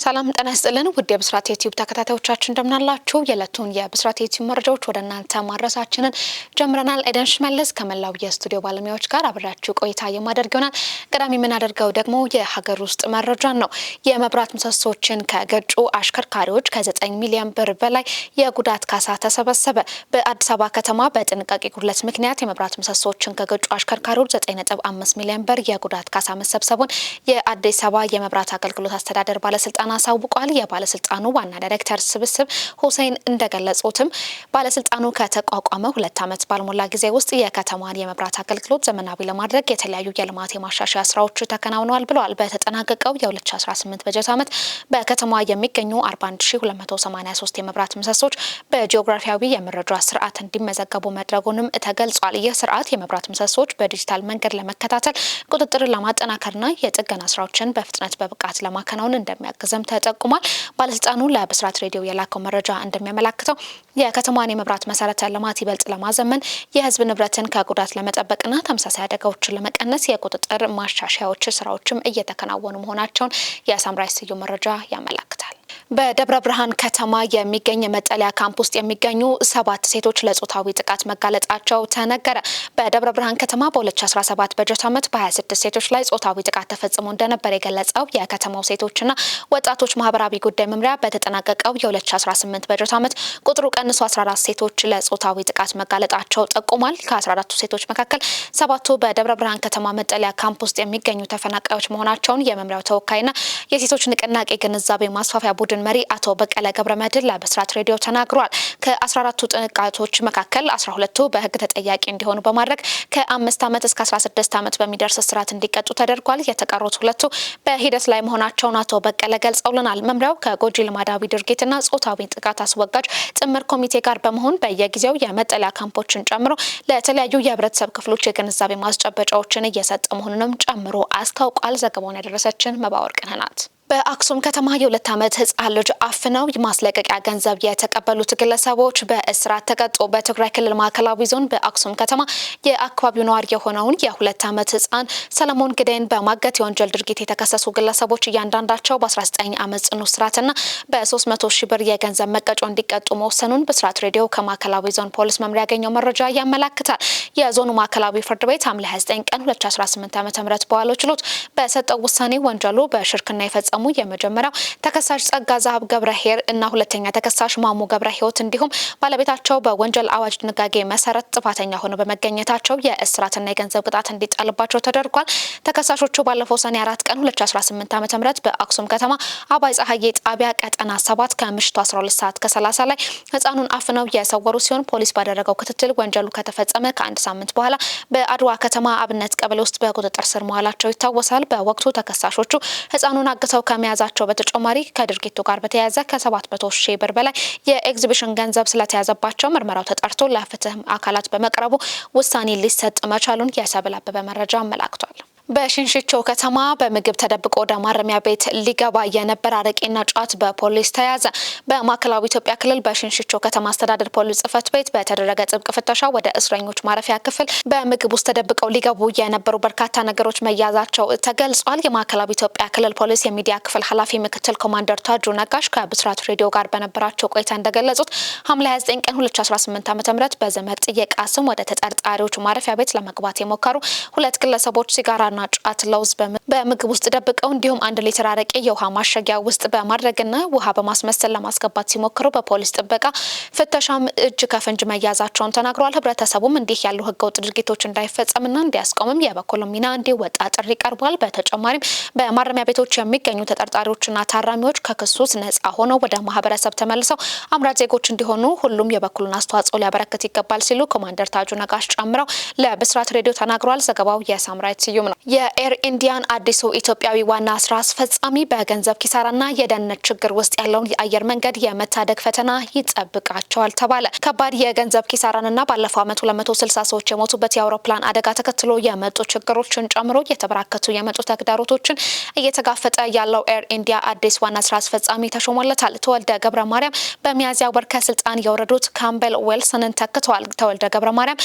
ሰላም ጤና ይስጥልን ውድ የብስራት ዩቲዩብ ተከታታዮቻችን እንደምናላችሁ የዕለቱን የብስራት ዩቲዩብ መረጃዎች ወደ እናንተ ማድረሳችንን ጀምረናል። ኤደን ሽመልስ ከመላው የስቱዲዮ ባለሙያዎች ጋር አብራችሁ ቆይታ የማደርግ ይሆናል። ቀዳሚ የምናደርገው ደግሞ የሀገር ውስጥ መረጃን ነው። የመብራት ምሰሶችን ከገጩ አሽከርካሪዎች ከ9 ሚሊዮን ብር በላይ የጉዳት ካሳ ተሰበሰበ። በአዲስ አበባ ከተማ በጥንቃቄ ጉድለት ምክንያት የመብራት ምሰሶችን ከገጩ አሽከርካሪዎች 9.5 ሚሊዮን ብር የጉዳት ካሳ መሰብሰቡን የአዲስ አበባ የመብራት አገልግሎት አስተዳደር ባለስልጣን አሳውቋል። የባለስልጣኑ ዋና ዳይሬክተር ስብስብ ሁሴን እንደገለጹትም ባለስልጣኑ ከተቋቋመ 2 ዓመት ባልሞላ ጊዜ ውስጥ የከተማን የመብራት አገልግሎት ዘመናዊ ለማድረግ የተለያዩ የልማት የማሻሻያ ስራዎች ተከናውነዋል ብለዋል። በተጠናቀቀው የ2018 በጀት ዓመት በከተማዋ የሚገኙ 41283 የመብራት ምሰሶች በጂኦግራፊያዊ የመረጃ ስርዓት እንዲመዘገቡ መድረጉንም ተገልጿል። ይህ ስርዓት የመብራት ምሰሶች በዲጂታል መንገድ ለመከታተል ቁጥጥርን ለማጠናከርና የጥገና ስራዎችን በፍጥነት በብቃት ለማከናወን እንደሚያግዝም ተጠቁሟል። ባለስልጣኑ ለብስራት ሬዲዮ የላከው መረጃ እንደሚያመለክተው የከተማዋን የመብራት መሰረተ ልማት ይበልጥ ለማዘመን የህዝብ ንብረትን ከጉዳት ለመጠበቅና ተመሳሳይ አደጋዎችን ለመቀነስ የቁጥጥር ማሻሻያዎች ስራዎችም እየተከናወኑ መሆናቸውን የሳምራይ ስዩ መረጃ ያመለክታል። በደብረ ብርሃን ከተማ የሚገኝ መጠለያ ካምፕ ውስጥ የሚገኙ 7 ሴቶች ለጾታዊ ጥቃት መጋለጣቸው ተነገረ። በደብረ ብርሃን ከተማ በ2017 በጀት ዓመት በ26 ሴቶች ላይ ጾታዊ ጥቃት ተፈጽሞ እንደነበር የገለጸው የከተማው ሴቶችና ወጣቶች ማህበራዊ ጉዳይ መምሪያ በተጠናቀቀው የ2018 በጀት ዓመት ቁጥሩ ቀንሶ 14 ሴቶች ለጾታዊ ጥቃት መጋለጣቸው ጠቁሟል። ከ14ቱ ሴቶች መካከል 7ቱ በደብረ ብርሃን ከተማ መጠለያ ካምፕ ውስጥ የሚገኙ ተፈናቃዮች መሆናቸውን የመምሪያው ተወካይና የሴቶች ንቅናቄ ግንዛቤ ማስፋፊያ ቡድን መሪ አቶ በቀለ ገብረመድህን ለብስራት ሬዲዮ ተናግሯል። ከ14ቱ ጥቃቶች መካከል 12ቱ በህግ ተጠያቂ እንዲሆኑ በማድረግ ከ5 ዓመት እስከ 16 ዓመት በሚደርስ እስራት እንዲቀጡ ተደርጓል። የተቀሩት 2ቱ በሂደት ላይ መሆናቸውን አቶ በቀለ ገልጸውልናል። መምሪያው ከጎጂ ልማዳዊ ድርጊትና ጾታዊ ጥቃት አስወጋጅ ጥምር ኮሚቴ ጋር በመሆን በየጊዜው የመጠለያ ካምፖችን ጨምሮ ለተለያዩ የህብረተሰብ ክፍሎች የግንዛቤ ማስጨበጫዎችን እየሰጠ መሆኑንም ጨምሮ አስታውቋል። ዘገባውን ያደረሰችን መባወርቅነህ ናት። በአክሱም ከተማ የ2 ዓመት ህጻን ልጅ አፍነው የማስለቀቂያ ገንዘብ የተቀበሉት ግለሰቦች በእስራት ተቀጡ። በትግራይ ክልል ማዕከላዊ ዞን በአክሱም ከተማ የአካባቢው ነዋሪ የሆነውን የ2 ዓመት ህጻን ሰለሞን ግደይን በማገት የወንጀል ድርጊት የተከሰሱ ግለሰቦች እያንዳንዳቸው በ19 ዓመት ጽኑ እስራትና በ300 ሺህ ብር የገንዘብ መቀጮ እንዲቀጡ መወሰኑን ብስራት ሬዲዮ ከማዕከላዊ ዞን ፖሊስ መምሪያ ያገኘው መረጃ ያመለክታል። የዞኑ ማዕከላዊ ፍርድ ቤት ሐምሌ 29 ቀን 2018 ዓ.ም በዋለው ችሎት በሰጠው ውሳኔ ወንጀሉ በሽርክና የፈጸሙ የመጀመሪያው ተከሳሽ ጸጋ ዛብ ገብረሄር እና ሁለተኛ ተከሳሽ ማሙ ገብረ ህይወት እንዲሁም ባለቤታቸው በወንጀል አዋጅ ድንጋጌ መሰረት ጥፋተኛ ሆነው በመገኘታቸው የእስራትና የገንዘብ ቅጣት እንዲጣልባቸው ተደርጓል። ተከሳሾቹ ባለፈው ሰኔ 4 ቀን 2018 ዓ.ም በአክሱም ከተማ አባይ ፀሐዬ ጣቢያ ቀጠና 7 ከምሽቱ 12 ሰዓት ከ30 ላይ ህፃኑን አፍነው የሰወሩ ሲሆን ፖሊስ ባደረገው ክትትል ወንጀሉ ከተፈጸመ ከአንድ ሳምንት በኋላ በአድዋ ከተማ አብነት ቀበሌ ውስጥ በቁጥጥር ስር መዋላቸው ይታወሳል። በወቅቱ ተከሳሾቹ ህፃኑን አግተው ከመያዛቸው በተጨማሪ ከድርጊቱ ጋር በተያያዘ ከ700 ሺህ ብር በላይ የኤግዚቢሽን ገንዘብ ስለተያዘባቸው ምርመራው ተጣርቶ ለፍትህ አካላት በመቅረቡ ውሳኔ ሊሰጥ መቻሉን የሰብል አበበ መረጃ አመላክቷል። በሽንሽቾ ከተማ በምግብ ተደብቆ ወደ ማረሚያ ቤት ሊገባ የነበረ አረቄና ጫት በፖሊስ ተያዘ። በማዕከላዊ ኢትዮጵያ ክልል በሽንሽቾ ከተማ አስተዳደር ፖሊስ ጽሕፈት ቤት በተደረገ ጥብቅ ፍተሻ ወደ እስረኞች ማረፊያ ክፍል በምግብ ውስጥ ተደብቀው ሊገቡ የነበሩ በርካታ ነገሮች መያዛቸው ተገልጿል። የማዕከላዊ ኢትዮጵያ ክልል ፖሊስ የሚዲያ ክፍል ኃላፊ ምክትል ኮማንደር ታጁ ነጋሽ ከብስራት ሬዲዮ ጋር በነበራቸው ቆይታ እንደገለጹት ሐምሌ 29 ቀን 2018 ዓ.ም በዘመድ ጥየቃ ስም ወደ ተጠርጣሪዎች ማረፊያ ቤት ለመግባት የሞከሩ 2 ግለሰቦች ሲጋራና ጫት ለውዝ በምግብ ውስጥ ደብቀው እንዲሁም 1 ሊትር አረቄ የውሃ ማሸጊያ ውስጥ በማድረግና ውሃ በማስመሰል ለማስገባት ሲሞክሩ በፖሊስ ጥበቃ ፍተሻም እጅ ከፍንጅ መያዛቸውን ተናግረዋል። ህብረተሰቡም እንዲህ ያሉ ህገወጥ ድርጊቶች እንዳይፈጸምና እንዲያስቆምም የበኩሉን ሚና እንዲወጣ ጥሪ ቀርቧል። በተጨማሪም በማረሚያ ቤቶች የሚገኙ ተጠርጣሪዎችና ታራሚዎች ከክሱ ነጻ ሆነው ወደ ማህበረሰብ ተመልሰው አምራች ዜጎች እንዲሆኑ ሁሉም የበኩሉን አስተዋጽኦ ሊያበረክት ይገባል ሲሉ ኮማንደር ታጁ ነጋሽ ጨምረው ለብስራት ሬዲዮ ተናግረዋል። ዘገባው የሳምራይት ስዩም ነው። የኤር ኢንዲያን አዲሱ ኢትዮጵያዊ ዋና ስራ አስፈጻሚ በገንዘብ ኪሳራና የደህንነት ችግር ውስጥ ያለውን የአየር መንገድ የመታደግ ፈተና ይጠብቃቸዋል ተባለ። ከባድ የገንዘብ ኪሳራንና ባለፈው ዓመት 260 ሰዎች የሞቱበት የአውሮፕላን አደጋ ተከትሎ የመጡ ችግሮችን ጨምሮ የተበራከቱ የመጡ ተግዳሮቶችን እየተጋፈጠ ያለው ኤር ኢንዲያ አዲስ ዋና ስራ አስፈጻሚ ተሾሞለታል። ተወልደ ገብረ ማርያም በሚያዝያ ወር ከስልጣን የወረዱት ካምቤል ዌልሰንን ተክተዋል። ተወልደ ገብረ ማርያም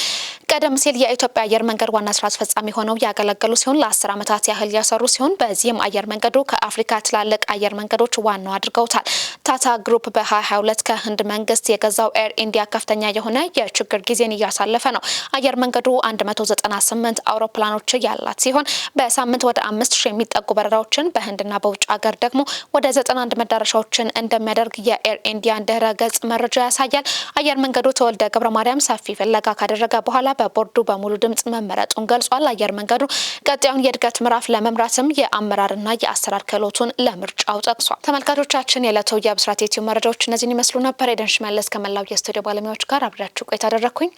ቀደም ሲል የኢትዮጵያ አየር መንገድ ዋና ስራ አስፈጻሚ ሆነው ያገለገሉ ሲሆን ለ10 ዓመታት ያህል ያሰሩ ሲሆን በዚህም አየር መንገዱ ከአፍሪካ ትላልቅ አየር መንገዶች ዋናው አድርገውታል። ታታ ግሩፕ በ2022 ከህንድ መንግስት የገዛው ኤር ኢንዲያ ከፍተኛ የሆነ የችግር ጊዜን እያሳለፈ ነው። አየር መንገዱ 198 አውሮፕላኖች ያላት ሲሆን በሳምንት ወደ 5000 የሚጠጉ በረራዎችን በህንድና በውጭ ሀገር ደግሞ ወደ 91 መዳረሻዎችን እንደሚያደርግ የኤር ኢንዲያ ድህረ ገጽ መረጃ ያሳያል። አየር መንገዱ ተወልደ ገብረ ማርያም ሰፊ ፍለጋ ካደረገ በኋላ በቦርዱ በሙሉ ድምጽ መመረጡን ገልጿል። አየር መንገዱ ቀጣዩን የእድገት ምዕራፍ ለመምራትም የአመራርና የአሰራር ክህሎቱን ለምርጫው ጠቅሷል። ተመልካቾቻችን የዕለቱ የብስራት ዩቲዩብ መረጃዎች እነዚህን ይመስሉ ነበር። ኤደን ሽመልስ ከመላው የስቱዲዮ ባለሙያዎች ጋር አብሬያችሁ ቆይታ አደረኩኝ።